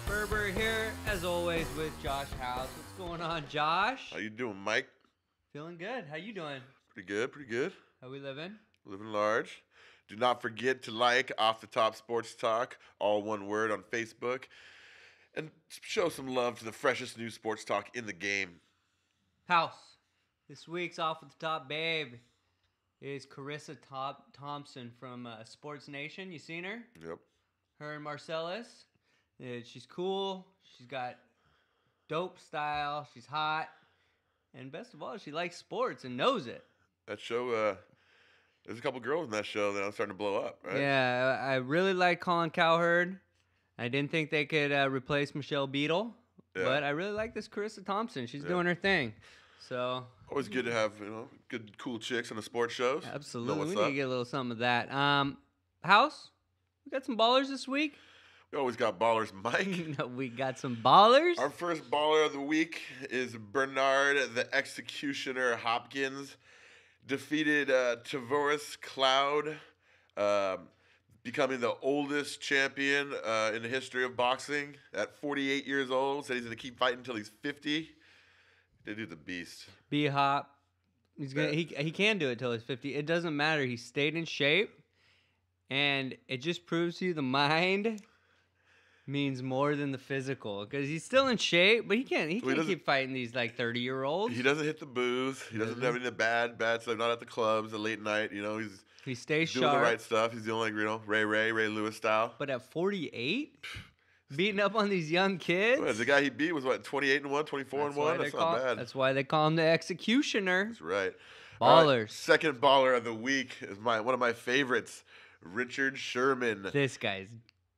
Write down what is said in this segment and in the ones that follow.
Sperber here, as always, with Josh House. What's going on, Josh? How you doing, Mike? Feeling good. How you doing? Pretty good, pretty good. How we living? Living large. Do not forget to like Off the Top Sports Talk, all one word, on Facebook. And show some love to the freshest new sports talk in the game. House. This week's Off with the Top babe is Carissa Thompson from Sports Nation. You seen her? Yep. Her and Marcellus. She's cool. She's got dope style. She's hot. And best of all, she likes sports and knows it. That show, there's a couple girls in that show that are starting to blow up, right? Yeah, I really like Colin Cowherd. I didn't think they could replace Michelle Beadle, but I really like this Carissa Thompson. She's doing her thing. So always good to have, good, cool chicks on the sports shows. Absolutely. We need to get a little something of that. House, we got some ballers this week. We always got ballers, Mike. We got some ballers. Our first baller of the week is Bernard the Executioner Hopkins. Defeated Tavoris Cloud, becoming the oldest champion in the history of boxing at 48 years old. Said he's going to keep fighting until he's 50. They do the beast. B-Hop. He can do it till he's 50. It doesn't matter. He stayed in shape, and it just proves to you the mind means more than the physical, because he's still in shape, but he can't keep fighting these like 30-year-olds. He doesn't hit the booze. He doesn't have any bad stuff. Not at the clubs, the late night. He stays doing sharp. the right stuff. He's doing Ray Lewis style. But at 48, beating up on these young kids. Well, the guy he beat was 28-1, 24-1. That's not bad. That's why they call him the Executioner. That's right. Ballers. Right, second baller of the week is one of my favorites, Richard Sherman. This guy's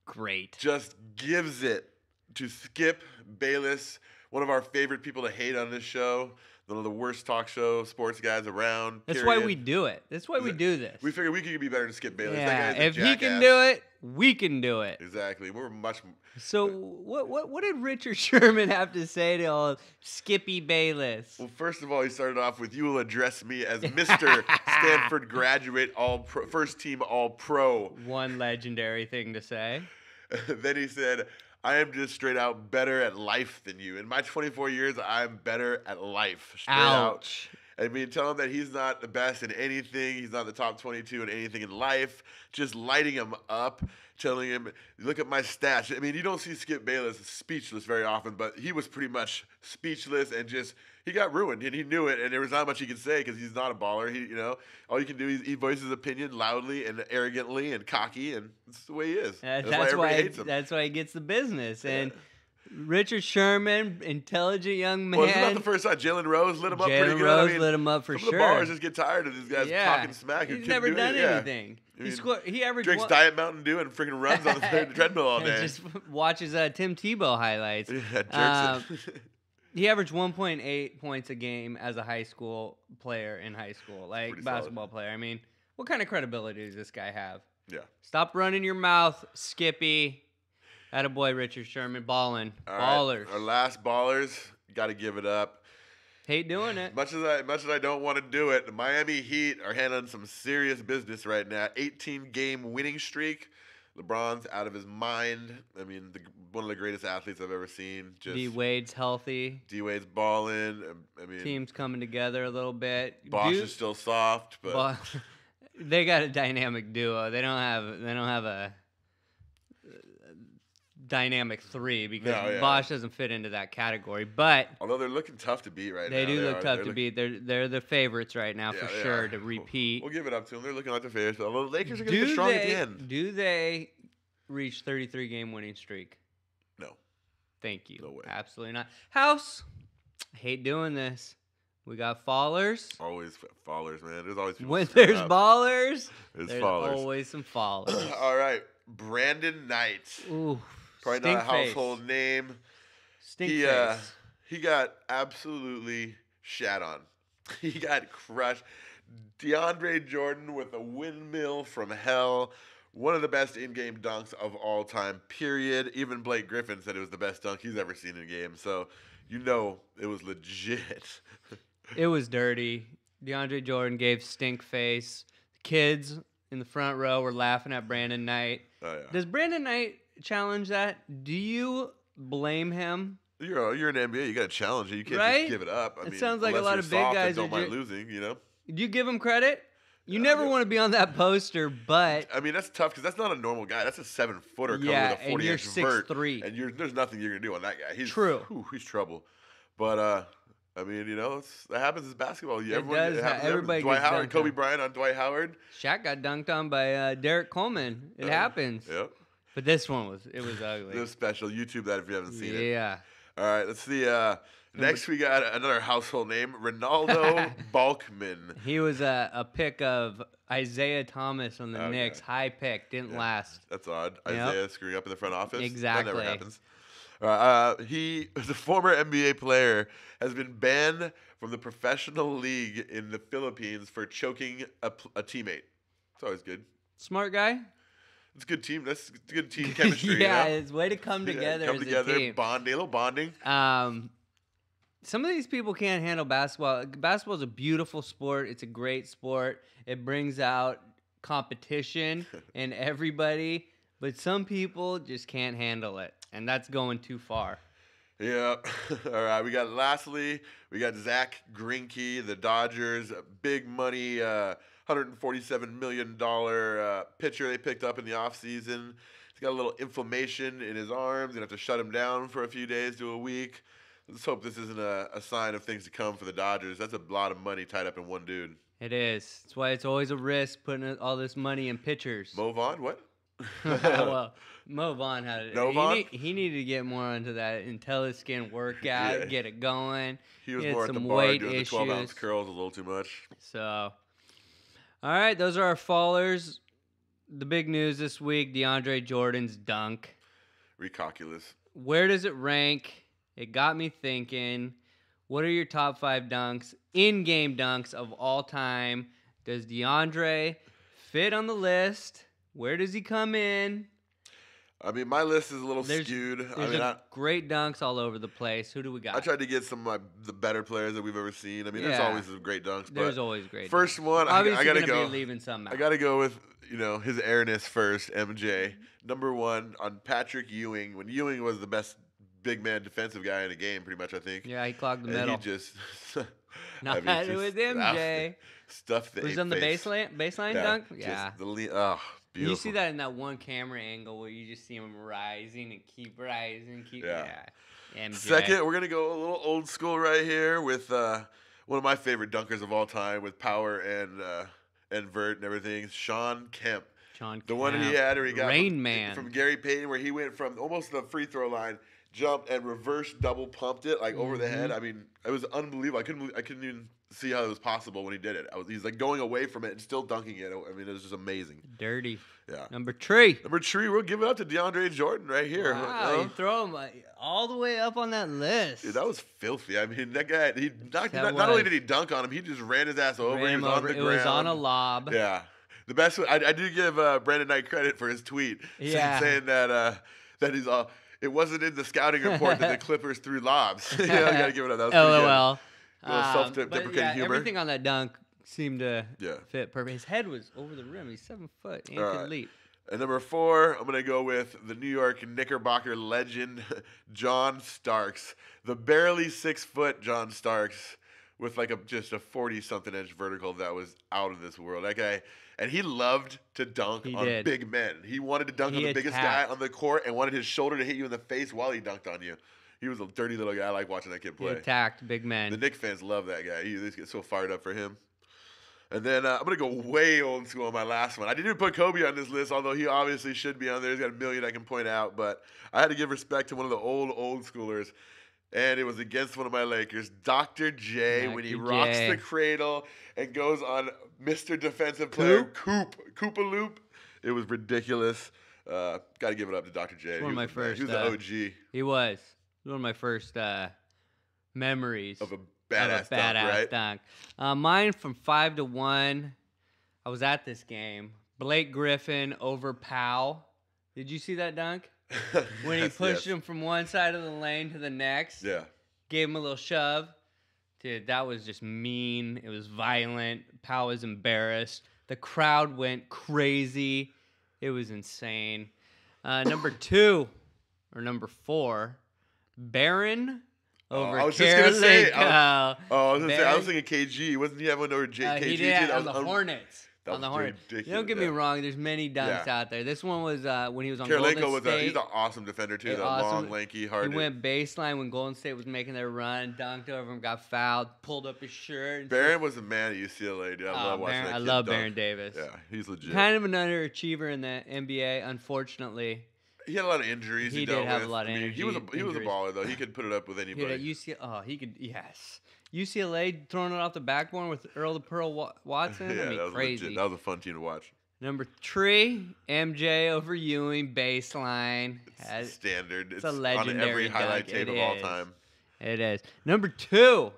great. Just gives it to Skip Bayless, one of our favorite people to hate on this show. One of the worst talk show sports guys around. That's why we do it. That's why we do this. We figured we could be better than Skip Bayless. Yeah, that guy's if he can do it, we can do it. Exactly. We're much. So what did Richard Sherman have to say to old Skippy Bayless? Well, first of all, he started off with, "You will address me as Mr. Stanford graduate, first team All Pro." One legendary thing to say. Then he said, "I am just straight out better at life than you. In my 24 years, I'm better at life." Straight Ouch. out. I mean, tell him that he's not the best in anything. He's not the top 22 in anything in life. Just lighting him up, telling him, "Look at my stats." I mean, you don't see Skip Bayless speechless very often, but he was pretty much speechless and he got ruined, and he knew it, and there was not much he could say because he's not a baller. All you can do is he voices his opinion loudly and arrogantly and cocky, and that's the way he is. That's why everybody hates him. That's why he gets the business. And Richard Sherman, intelligent young man. Well, it's not the first time. Jalen Rose lit him up pretty good. Jalen Rose lit him up for some sure. Some of the ballers just get tired of these guys talking smack. He's never done anything. He averaged drinks Diet Mountain Dew and freaking runs on the treadmill all day. Just watches Tim Tebow highlights. Yeah, jerks it. He averaged 1.8 points a game as a high school player in high school, like basketball player. I mean, what kind of credibility does this guy have? Yeah. Stop running your mouth, Skippy. Attaboy, Richard Sherman, ballin'. Ballers. Right. Our last ballers, got to give it up. Hate doing it. Much as I don't want to do it, the Miami Heat are handling some serious business right now. 18-game winning streak. LeBron's out of his mind. I mean, one of the greatest athletes I've ever seen. D-Wade's healthy. D-Wade's balling. I mean, team's coming together a little bit. Bosh is still soft, but they got a dynamic duo. They don't have a dynamic three because Bosh doesn't fit into that category. But although they're looking tough to beat right now, they do look tough to beat. They're the favorites right now for sure to repeat. We'll give it up to them. They're looking like the favorites. Although the Lakers are going to get strong again. Do they reach 33-game winning streak? No. Thank you. No way. Absolutely not. House, I hate doing this. We got fallers. Always fallers, man. There's always people. When there's ballers, there's fallers. always some fallers. All right, Brandon Knight. Ooh. Probably not a household name. He got absolutely shat on. He got crushed. DeAndre Jordan with a windmill from hell. One of the best in-game dunks of all time, period. Even Blake Griffin said it was the best dunk he's ever seen in a game. So, it was legit. It was dirty. DeAndre Jordan gave stink face. The kids in the front row were laughing at Brandon Knight. Oh, yeah. Does Brandon Knight challenge that? Do you blame him. You're in the NBA. You got to challenge it. You can't Right? just give it up. I It mean, sounds like a unless lot you're of big soft and guys don't are mind losing. You know. Do you give him credit? You Yeah, never yeah. want to be on that poster, but I mean, that's tough because that's not a normal guy. That's a 7-footer coming yeah, with a and you're 40-inch vert, 6'3". and there's nothing you're gonna do on that guy. True. He's trouble. But I mean, that happens in basketball. It does. It happens. Everybody Dwight gets Howard, dunked Kobe on. Bryant on Dwight Howard. Shaq got dunked on by Derek Coleman. It happens. Yep. But this one was ugly. This special. YouTube that if you haven't seen it. Yeah. All right, let's see. Next, we got another household name, Ronaldo Balkman. He was a pick of Isaiah Thomas on the Okay. Knicks. High pick. Didn't last. That's odd. Yep. Isaiah screwing up in the front office. Exactly. That never happens. He, as a former NBA player, has been banned from the professional league in the Philippines for choking a teammate. It's always good. Smart guy. It's a good team. That's good team chemistry. Yeah, you know? it's way to come together Come as together, a team. bond, a little bonding. Some of these people can't handle basketball. Basketball is a beautiful sport. It's a great sport. It brings out competition in everybody, but some people just can't handle it, and that's going too far. Yeah. All right. We got Zach Greinke, the Dodgers, big money, $147 million pitcher they picked up in the offseason. He's got a little inflammation in his arms. Gonna have to shut him down for a few days to a week. Let's hope this isn't a sign of things to come for the Dodgers. That's a lot of money tied up in one dude. It is. That's why it's always a risk putting all this money in pitchers. Mo Vaughn, what? Well, Mo Vaughn had it. No Vaughn? He needed to get more into that IntelliSkin workout, Yeah. get it going. He was had more at the some bar weight doing the issues. 12-ounce curls a little too much. So, all right, those are our fallers. The big news this week, DeAndre Jordan's dunk. Recalculus. Where does it rank? It got me thinking. What are your top 5 dunks, in-game dunks of all time? Does DeAndre fit on the list? Where does he come in? I mean, my list is a little skewed. There's great dunks all over the place. Who do we got? I tried to get some of the better players that we've ever seen. I mean, there's always some great dunks. There's always great first dunks. one, Obviously I got to gonna go. be leaving some out. I got to go with, his airness first, MJ. Number 1 on Patrick Ewing, when Ewing was the best big man defensive guy in the game, pretty much, I think. Yeah, he clogged the And middle. he just... Not it was MJ. Stuff the Was on the baseline dunk? Yeah. Beautiful. You see that in that one camera angle where you just see him rising and keep rising, MJ. Second, we're gonna go a little old school right here with one of my favorite dunkers of all time with power and vert and everything. Sean Kemp. The one he had where he got Rain Man from Gary Payton, where he went from almost the free throw line, jumped and reverse double pumped it over the head. I mean, it was unbelievable. I couldn't even see how it was possible when he did it. He's like going away from it and still dunking it. I mean, it was just amazing. Dirty. Yeah. Number 3, we'll give it up to DeAndre Jordan right here. Wow, you throw him all the way up on that list. Dude, that was filthy. I mean, that guy, not only did he dunk on him, he just ran his ass over. He was on the ground. It was on a lob. Yeah. The best, I do give Brandon Knight credit for his tweet, saying that he's it wasn't in the scouting report that the Clippers threw lobs. I gotta give it up. That was pretty LOL. good. A little self-deprecating humor. Everything on that dunk seemed to fit perfect. His head was over the rim. He's 7 foot and could leap. And number 4, I'm gonna go with the New York Knickerbocker legend, John Starks, the barely 6 foot John Starks, with just a 40-something inch vertical that was out of this world. That guy. And he loved to dunk on big men. He wanted to dunk on the biggest guy on the court and wanted his shoulder to hit you in the face while he dunked on you. He was a dirty little guy. I like watching that kid play. He attacked big men. The Knicks fans love that guy. They get so fired up for him. And then I'm going to go way old school on my last one. I didn't even put Kobe on this list, although he obviously should be on there. He's got a million I can point out. But I had to give respect to one of the old schoolers. And it was against one of my Lakers, Dr. J, when he rocks the cradle and goes on Mr. Defensive Player, Koopa Loop. It was ridiculous. Got to give it up to Dr. J. One of my first. He was the OG. He was. One of my first memories of a badass dunk. Mine from 5 to 1. I was at this game. Blake Griffin over Powell. Did you see that dunk? When he pushed him from one side of the lane to the next. Yeah. Gave him a little shove. Dude, that was just mean. It was violent. Powell was embarrassed. The crowd went crazy. It was insane. Number 2 or number 4. Barron over I was just gonna say. Carolico. I was thinking KG. Wasn't he have one over KG? He did on the Hornets. On the Hornets. Don't get me wrong. There's many dunks out there. This one was when he was on Carolico Golden State. he's an awesome defender too. Long, lanky, hard. He went baseline when Golden State was making their run, dunked over him, got fouled, pulled up his shirt. Barron was a man at UCLA, dude. I love watching that kid I love dunk. Baron Davis. Yeah, he's legit. Kind of an underachiever in the NBA, unfortunately. He had a lot of injuries. He did have a lot of injuries. He was a baller though. He could put it up with anybody. He could. Yes. UCLA throwing it off the backboard with Earl the Pearl Watson. Yeah, that was crazy. Legit. That was a fun team to watch. Number 3, MJ over Ewing, baseline. It's standard. It's a legendary on every highlight dunk. tape of all time. It is. Number 2,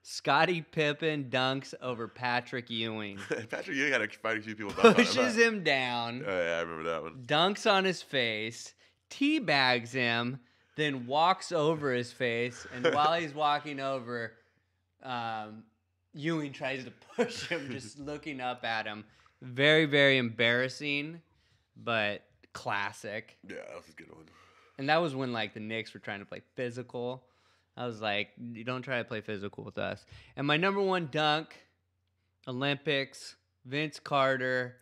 Scottie Pippen dunks over Patrick Ewing. Patrick Ewing had quite a few people dunk on him. Pushes him down. Oh, yeah, I remember that one. Dunks on his face, teabags him, then walks over his face. And while he's walking over, Ewing tries to push him, just looking up at him. Very, very embarrassing, but classic. Yeah, that was a good one. And that was when, like, the Knicks were trying to play physical. I was like, you don't try to play physical with us. And my number 1 dunk, Olympics, Vince Carter,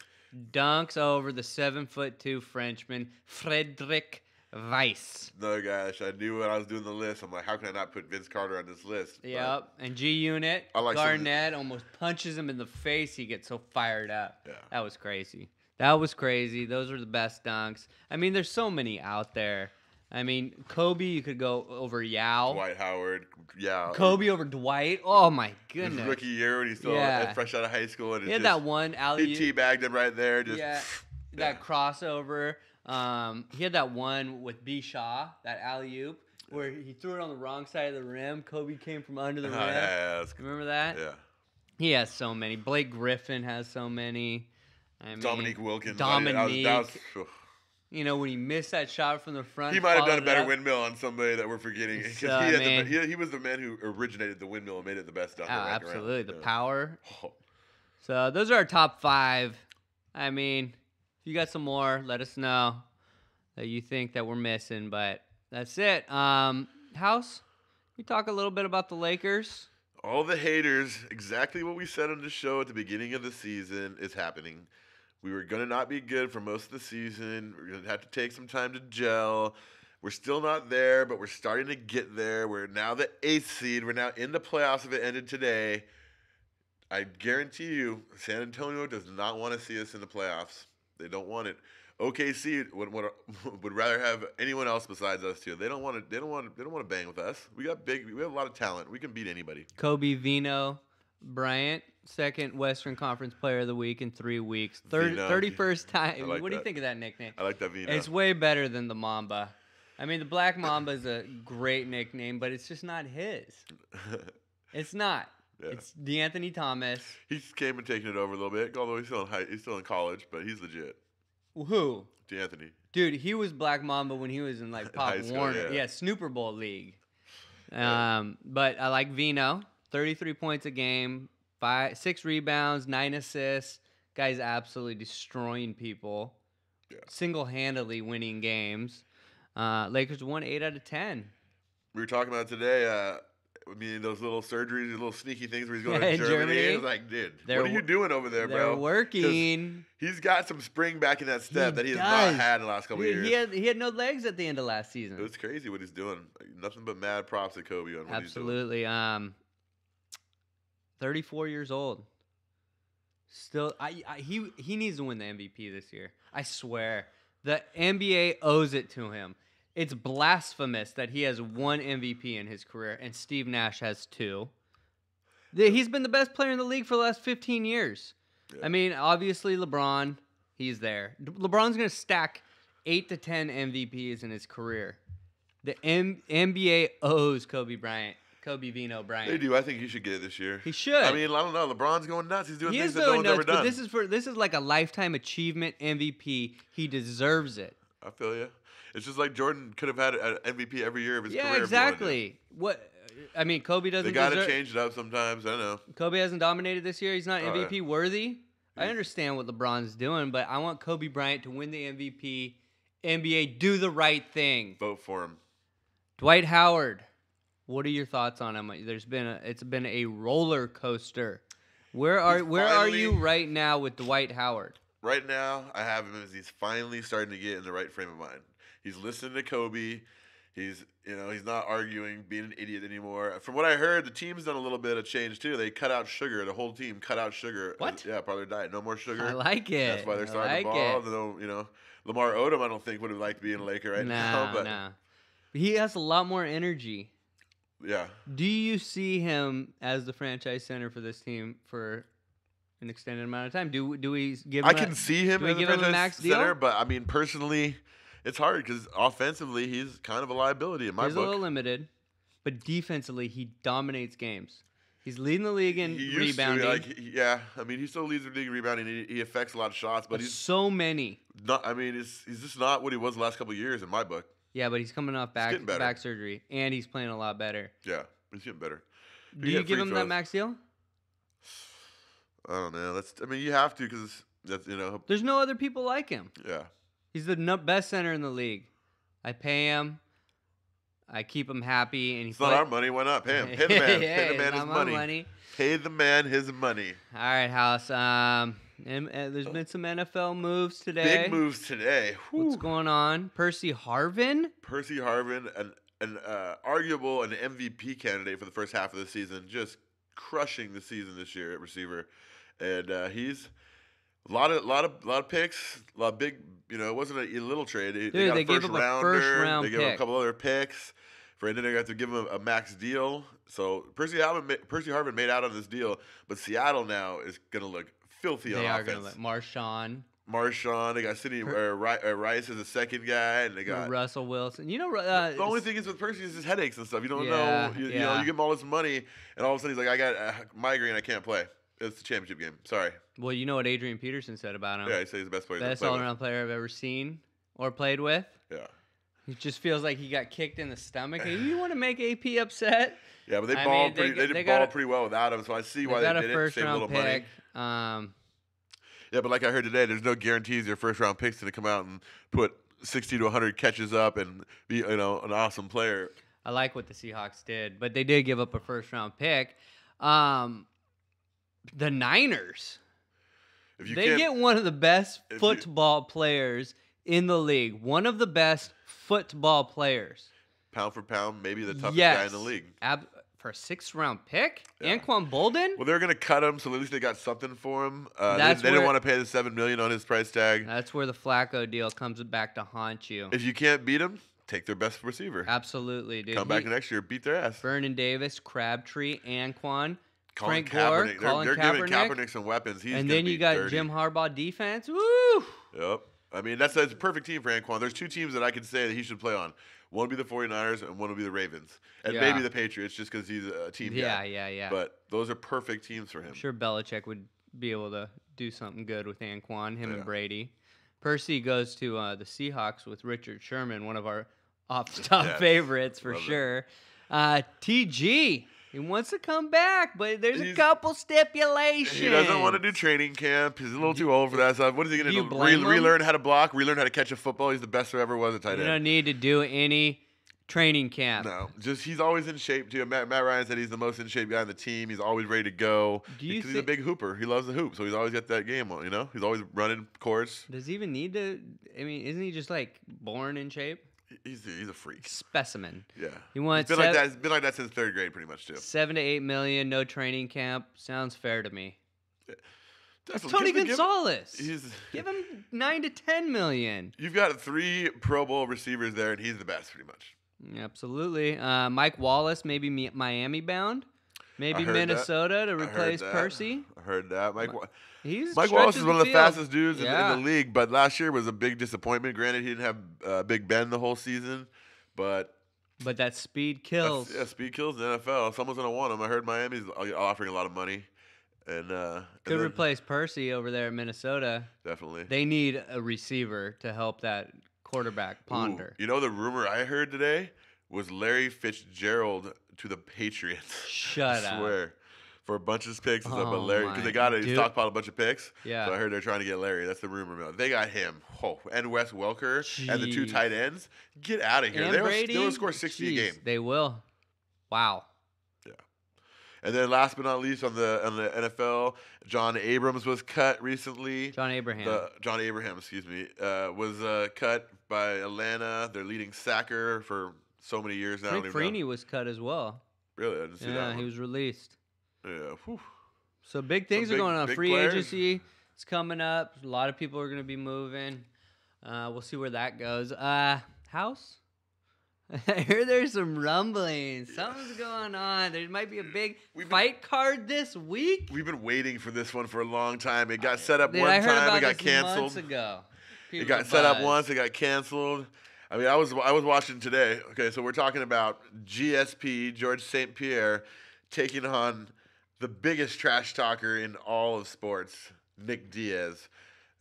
dunks over the 7'2" Frenchman, Frederick Weiss. No, gosh, I knew when I was doing the list. I'm like, how can I not put Vince Carter on this list? Yep. And G-Unit, Garnett almost punches him in the face. He gets so fired up. Yeah. That was crazy. Those are the best dunks. I mean, there's so many out there. I mean, Kobe, you could go over Yao. Dwight Howard, yeah. Kobe over Dwight. Oh, my goodness. His rookie year when he's still fresh out of high school. And he had that one alley-oop. He teabagged him right there. That crossover. He had that one with B. Shaw, that alley-oop, where he threw it on the wrong side of the rim. Kobe came from under the rim. Remember that? Yeah. He has so many. Blake Griffin has so many. Dominique Wilkins. You know, when he missed that shot from the front. He might have done a better windmill on somebody that we're forgetting. Because he was the man who originated the windmill and made it the best dunk. Absolutely. The power. So those are our top 5. I mean, if you got some more, let us know that you think that we're missing. But that's it. House, you talk a little bit about the Lakers. All the haters, exactly what we said on the show at the beginning of the season is happening. We were going to not be good for most of the season. We're going to have to take some time to gel. We're still not there, but we're starting to get there. We're now the 8th seed. We're now in the playoffs if it ended today. I guarantee you, San Antonio does not want to see us in the playoffs. They don't want it. OKC would rather have anyone else besides us too. They don't want to bang with us. We have a lot of talent. We can beat anybody. Kobe Vino Bryant, 2nd Western Conference Player of the Week in 3 weeks. 31st time. What do you think of that nickname? I like that Vino. It's way better than the Mamba. I mean, the Black Mamba is a great nickname, but it's just not his. It's not. Yeah. It's DeAnthony Thomas. He came and taken it over a little bit, although he's still in college, but he's legit. Who? DeAnthony. Dude, he was Black Mamba when he was in like Pop Warner. Yeah, Snooper Bowl league. But I like Vino. 33 points a game, 6 rebounds, 9 assists. Guy's absolutely destroying people. Yeah. Single-handedly winning games. Lakers won 8 out of 10. We were talking about today. Those little surgeries, little sneaky things where he's going to Germany. It's like, dude, what are you doing over there, bro? They're working. He's got some spring back in that step that he has not had in the last couple of years. He had no legs at the end of last season. It was crazy what he's doing. Nothing but mad props to Kobe on what he's doing. Absolutely. 34 years old. Still, he needs to win the MVP this year. I swear. The NBA owes it to him. It's blasphemous that he has 1 MVP in his career and Steve Nash has 2. He's been the best player in the league for the last 15 years. Yeah. I mean, obviously LeBron, he's there. LeBron's going to stack 8 to 10 MVPs in his career. The NBA owes Kobe Vino Bryant. They do. I think he should get it this year. He should. I mean, I don't know. LeBron's going nuts. He's doing things that no one's ever done. But this is like a lifetime achievement MVP. He deserves it. I feel you. It's just like Jordan could have had an MVP every year of his career. Yeah, exactly. I mean, Kobe doesn't. They got to change it up sometimes. I know. Kobe hasn't dominated this year. He's not MVP worthy. I understand what LeBron's doing, but I want Kobe Bryant to win the MVP. NBA, do the right thing. Vote for him. Dwight Howard. What are your thoughts on him? It's been a roller coaster. Where are you right now with Dwight Howard? Right now, I have him as he's finally starting to get in the right frame of mind. He's listening to Kobe. He's not arguing, being an idiot anymore. From what I heard, the team's done a little bit of change too. They cut out sugar. The whole team cut out sugar. What? Yeah, part of their diet. No more sugar. I like it. That's why they're starting the ball. Lamar Odom, I don't think would have liked being a Laker right now. Nah. He has a lot more energy. Yeah. Do you see him as the franchise center for this team for an extended amount of time? Do we give him I can see him as a franchise max center, deal? but I mean, personally, it's hard because offensively, he's kind of a liability in my book. He's a little limited, but defensively, he dominates games. He's leading the league in rebounding. He still leads the league in rebounding. He affects a lot of shots, but he's so many. not. I mean, he's just not what he was the last couple of years in my book. Yeah, but he's coming off back surgery, and he's playing a lot better. Yeah, he's getting better. Do you give him that max deal? I don't know. You have to because There's no other people like him. Yeah. He's the best center in the league. I pay him. I keep him happy, and it's not our money. Why not pay him? Pay the man. Pay the man his money. Pay the man his money. All right, House. And there's been some NFL moves today. Big moves today. What's going on? Percy Harvin, an arguable an MVP candidate for the first half of the season, just crushing the season this year at receiver, and he's a lot of picks, a lot of big. It wasn't a little trade. They got a gave him a first round They gave him a couple other picks. And then they got to give him a max deal. So Percy Harvin made out on this deal, but Seattle now is going to look filthy on offense. They are going to look Marshawn. They got Sidney Rice as a second guy, and they got Russell Wilson. The only thing is with Percy is his headaches and stuff. You don't know. You give him all this money, and all of a sudden he's like, I got a migraine. I can't play. It's the championship game. Sorry. Well, you know what Adrian Peterson said about him. Yeah, he said he's the best player. Best all-around player I've ever seen or played with. Yeah. He just feels like he got kicked in the stomach. You want to make AP upset? Yeah, but they balled pretty well without him, so I see why they did it. Save a little money. Yeah, but like I heard today, there's no guarantees your first-round pick's going to come out and put 60 to 100 catches up and be an awesome player. I like what the Seahawks did, but they did give up a first-round pick. The Niners, they get one of the best football players in the league. One of the best football players. Pound for pound, maybe the toughest guy in the league. For a 6th-round pick? Yeah. Anquan Bolden? Well, they're going to cut him, so at least they got something for him. They didn't want to pay the $7 million on his price tag. That's where the Flacco deal comes back to haunt you. If you can't beat him, take their best receiver. Absolutely, dude. Come back next year, beat their ass. Vernon Davis, Crabtree, Anquan. Frank Gore, they're giving Kaepernick some weapons. And then you got dirty. Jim Harbaugh defense. Woo! Yep. I mean, that's a perfect team for Anquan. There's 2 teams that I can say that he should play on. One would be the 49ers and one would be the Ravens. And maybe the Patriots just because he's a team guy. Yeah. But those are perfect teams for him. I'm sure Belichick would be able to do something good with Anquan, him and Brady. Percy goes to the Seahawks with Richard Sherman, one of our off-the-top favorites for sure. TG. He wants to come back, but there's a couple stipulations. He doesn't want to do training camp. He's a little too old for that stuff. What is he going to do? Relearn how to block? Relearn how to catch a football? He's the best there ever was at tight end. You don't need to do any training camp. No, he's always in shape too. Matt Ryan said he's the most in shape guy on the team. He's always ready to go. He's a big hooper. He loves the hoop, so he's always got that game on. He's always running course. Does he even need to? I mean, isn't he just like born in shape? He's a freak. Specimen. Yeah. He wants like that. He's been like that since 3rd grade, pretty much too. $7 to $8 million, no training camp. Sounds fair to me. Yeah. That's Tony Gonzalez. Give him $9 to $10 million. You've got 3 Pro Bowl receivers there, and he's the best, pretty much. Absolutely. Mike Wallace, maybe Miami bound. Maybe Minnesota to replace Percy. I heard that. Mike Mike Wallace is one of the fastest dudes in the league, but last year was a big disappointment. Granted, he didn't have Big Ben the whole season, but that speed kills. Speed kills in the NFL. Someone's going to want him. I heard Miami's offering a lot of money. Could replace Percy over there in Minnesota. Definitely. They need a receiver to help that quarterback ponder. Ooh, the rumor I heard today was Larry Fitzgerald to the Patriots. Shut up. I swear. for a bunch of picks. But Oh Larry, because my they got to dude. stockpile a bunch of picks. Yeah. So I heard they're trying to get Larry. That's the rumor mill. They got him. Oh, and Wes Welker and the 2 Jeez. tight ends. Get out of here. And Brady, They'll score 60 a Jeez, game. They will. Wow. Yeah. And then last but not least on the NFL, John Abrams was cut recently. John Abraham. John Abraham, excuse me, was cut by Atlanta. Their leading sacker for so many years now. I think Freeney was cut as well. Really? I didn't see that Yeah, one. he was released. Yeah. Whew. So big things are big- going on. big Free players. agency is coming up. A lot of people are going to be moving. We'll see where that goes. House? I hear there's some rumblings. Something's going on. There might be a big fight card this week. We've been waiting for this one for a long time. It got set up Dude, one I heard time. about It got this canceled. months ago. It People got are set up buzzed. once. It got canceled. I mean, I was watching today. Okay, so we're talking about GSP, George St. Pierre, taking on the biggest trash talker in all of sports, Nick Diaz.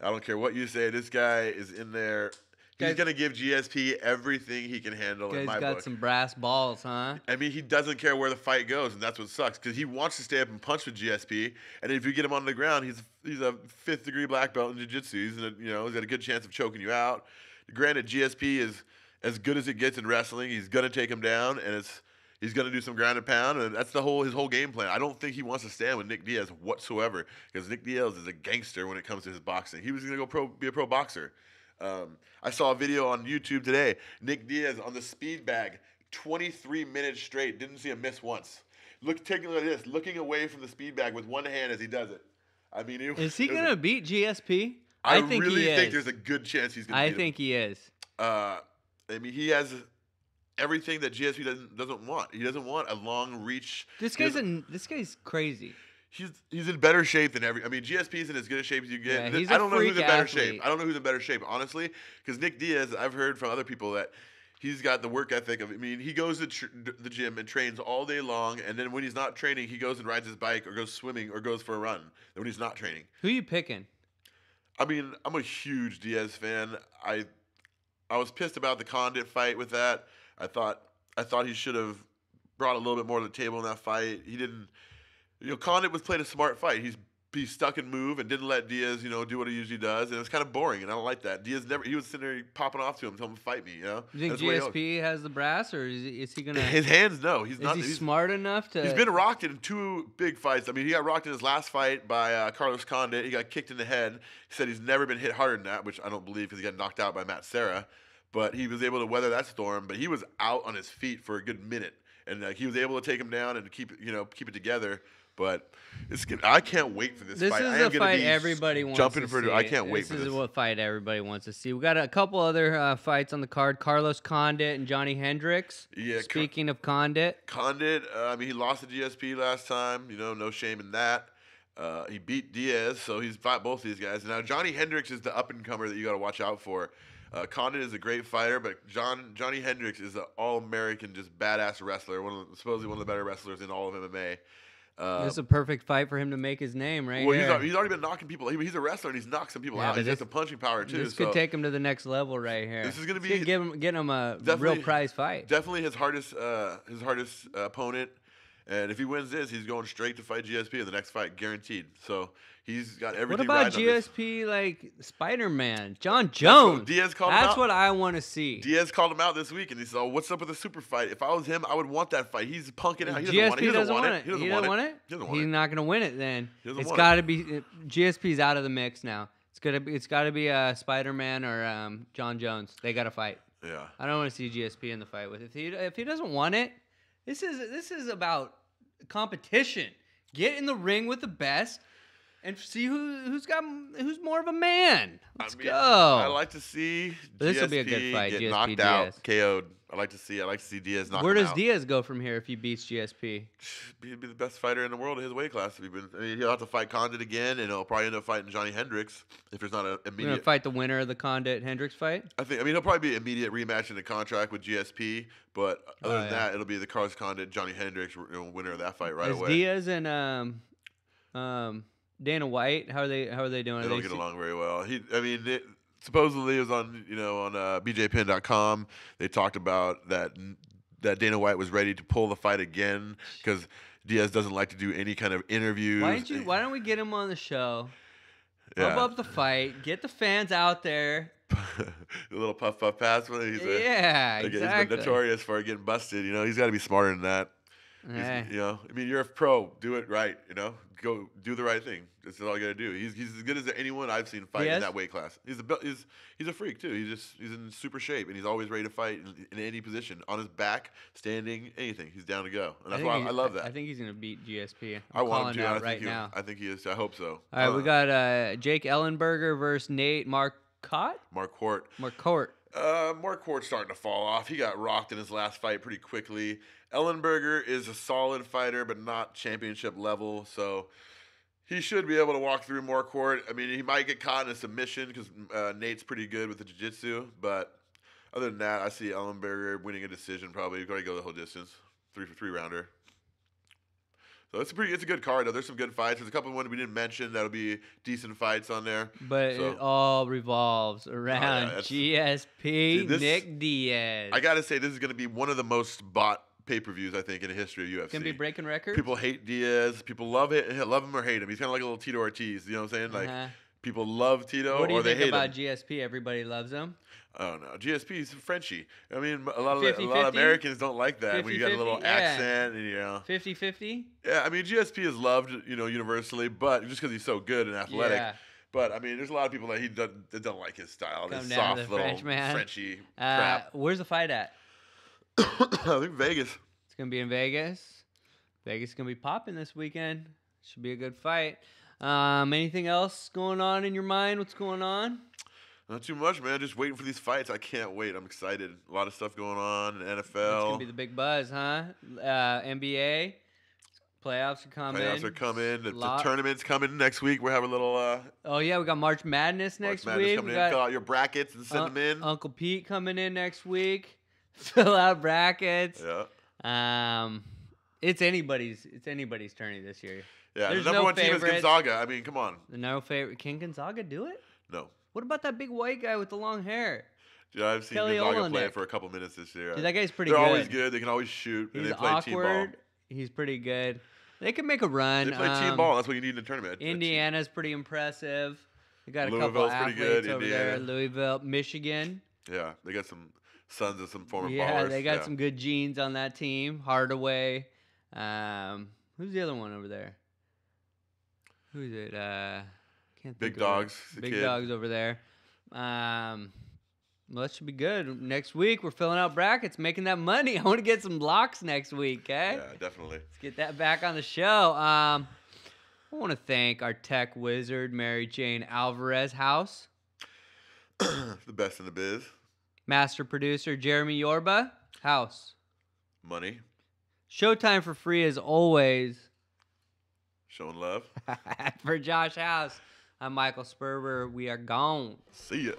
I don't care what you say. This guy is in there. He's Guys- going to give GSP everything he can handle in Guy's my got book. some brass balls, huh? I mean, he doesn't care where the fight goes, and that's what sucks. Because he wants to stay up and punch with GSP, and if you get him on the ground, he's a 5th-degree black belt in jiu-jitsu. He's got a good chance of choking you out. Granted, GSP is as good as it gets in wrestling. He's gonna take him down, and he's gonna do some ground and pound, and that's his whole game plan. I don't think he wants to stand with Nick Diaz whatsoever, because Nick Diaz is a gangster when it comes to his boxing. He was gonna go be a pro boxer. I saw a video on YouTube today. Nick Diaz on the speed bag, 23 minutes straight, didn't see him miss once. Taking a look at this, looking away from the speed bag with one hand as he does it. I mean, Is he going to beat GSP? I think really he is. think there's a good chance he's going to beat him. I think he is. I mean, he has everything that GSP doesn't want. He doesn't want a long reach. This guy's crazy. He's in better shape than I mean, GSP's in as good a shape as you get. Yeah, he's I a don't know who's in freak better athlete. shape. I don't know who's in better shape, honestly, because Nick Diaz, I've heard from other people that he's got the work ethic of. I mean, he goes to the gym and trains all day long, and then when he's not training, he goes and rides his bike or goes swimming or goes for a run. And when he's not training, Who you picking? I mean, I'm a huge Diaz fan. I was pissed about the Condit fight with that. I thought he should have brought a little bit more to the table in that fight. He didn't. Condit was playing a smart fight. He stuck and move and didn't let Diaz, do what he usually does, and it was kind of boring. And I don't like that. Diaz he was sitting there popping off to him, telling him to fight me. You think That's the way he GSP has the brass, or is he gonna? his hands, no, he's not. Is he smart enough to? He's been rocked in 2 big fights. I mean, he got rocked in his last fight by Carlos Condit. He got kicked in the head. He said he's never been hit harder than that, which I don't believe because he got knocked out by Matt Serra. But he was able to weather that storm. But he was out on his feet for a good minute, and he was able to take him down and keep it together. But I can't wait for this fight. This is a fight everybody wants to see. I can't wait for this. This is what fight everybody wants to see. We got a couple other fights on the card: Carlos Condit and Johnny Hendricks. Yeah. Speaking of Condit, I mean, he lost to GSP last time. No shame in that. He beat Diaz, so he's fought both these guys. Now Johnny Hendricks is the up and comer that you got to watch out for. Condit is a great fighter, but Johnny Hendricks is an all-American, just badass wrestler. Supposedly one of the better wrestlers in all of MMA. this is a perfect fight for him to make his name right Well, here. he's already been knocking people. He's a wrestler and he's knocked some people out. He's got some punching power too. This could take him to the next level right here. This is gonna get him a real prize fight. Definitely his hardest opponent. And if he wins this, he's going straight to fight GSP in the next fight, guaranteed. So he's got everything. What about riding on this. GSP like Spider-Man, John Jones? Diaz called him That's out. what I want to see. Diaz called him out this week, and he said, "Oh, what's up with the super fight? If I was him, I would want that fight. He's punking out. He GSP doesn't want it. He doesn't want it. He's not going to win it. Then it's got to be GSP's out of the mix now. It's got to be Spider-Man or John Jones. They got to fight. Yeah. I don't want to see GSP in the fight with. If he doesn't want it, this is about competition. Get in the ring with the best and see who's more of a man. Let's go. I like to see This will GSP be a good fight, get GSP knocked Diaz. out, KO'd. I like to see Diaz knock Where him does out. Diaz go from here if he beats GSP? He'd be the best fighter in the world in his weight class. He'll have to fight Condit again, and he'll probably end up fighting Johnny Hendricks if there's not an We're immediate. gonna fight the winner of the Condit Hendricks fight. He'll probably be an immediate rematch in the contract with GSP, but other than that, it'll be the Carlos Condit, Johnny Hendricks winner of that fight right away. Diaz and Dana White, how are they doing? They don't get along very well. Supposedly it was on BJPin.com. They talked about that Dana White was ready to pull the fight again because Diaz doesn't like to do any kind of interviews. Why don't we get him on the show? Yeah. Pump up the fight. Get the fans out there. A little puff pass. Yeah, He's exactly. been notorious for getting busted. He's got to be smarter than that. You're a pro. Do it right. Go do the right thing. That's all you got to do. He's as good as anyone I've seen fight in that weight class. He's a freak too. He's in super shape and he's always ready to fight in any position, on his back, standing, anything. He's down to go, and that's why I love that. I think he's gonna beat GSP. I want him to. I think he is. I hope so. All right, we got Jake Ellenberger versus Nate Marquardt. Marquardt. Marquardt's starting to fall off. He got rocked in his last fight pretty quickly. Ellenberger is a solid fighter, but not championship level, so he should be able to walk through Marquardt. I mean, he might get caught in a submission because Nate's pretty good with the jiu-jitsu, but other than that, I see Ellenberger winning a decision probably. You've got to go the whole distance, three-rounder. So it's a good card, though. There's some good fights. There's a couple of ones we didn't mention that'll be decent fights on there. But it all revolves around GSP, Nick Diaz. I got to say, this is going to be one of the most bought pay-per-views, I think, in the history of UFC. It's going to be breaking records? People hate Diaz. People love him or hate him. He's kind of like a little Tito Ortiz. You know what I'm saying? Like, people love Tito or they hate him. What do you think about GSP? Everybody loves him? Oh, no. GSP is Frenchy. I mean, a lot of Americans don't like that when you got a little accent. And 50-50? Yeah, I mean, GSP is loved, universally, but just because he's so good and athletic. Yeah. But, I mean, there's a lot of people that don't like his style. This soft little Frenchy crap. Where's the fight at? I think Vegas. It's going to be in Vegas. Vegas is going to be popping this weekend. Should be a good fight. Anything else going on in your mind? What's going on? Not too much, man. Just waiting for these fights. I can't wait. I'm excited. A lot of stuff going on in NFL. It's going to be the big buzz, huh? NBA. Playoffs are coming. The tournament's coming next week. We're having a little... oh, yeah. We got March Madness next week. Coming in. Fill out your brackets and send them in. Uncle Pete coming in next week. Fill out brackets. Yeah. It's anybody's tourney this year. Yeah, the number one team is Gonzaga. I mean, come on. No favorite. Can Gonzaga do it? No. What about that big white guy with the long hair? Dude, I've seen Gonzaga play for a couple minutes this year. Dude, that guy's pretty good. They're always good. They can always shoot. He's and they play team ball. He's pretty good. They can make a run. They play team ball. That's what you need in a tournament. Indiana's pretty impressive. They got a couple athletes over there. Louisville, Michigan. Yeah, they got some sons of some former ballers. Yeah, they got some good genes on that team. Hardaway. Who's the other one over there? Who is it? Can't think Big Dogs. Big Dogs over there. Well, that should be good. Next week, we're filling out brackets, making that money. I want to get some locks next week, okay? Yeah, definitely. Let's get that back on the show. I want to thank our tech wizard, Mary Jane Alvarez House. The best in the biz. Master producer, Jeremy Yorba House. Money. Showtime for free as always. Showing love. For Josh House, I'm Michael Sperber. We are gone. See ya.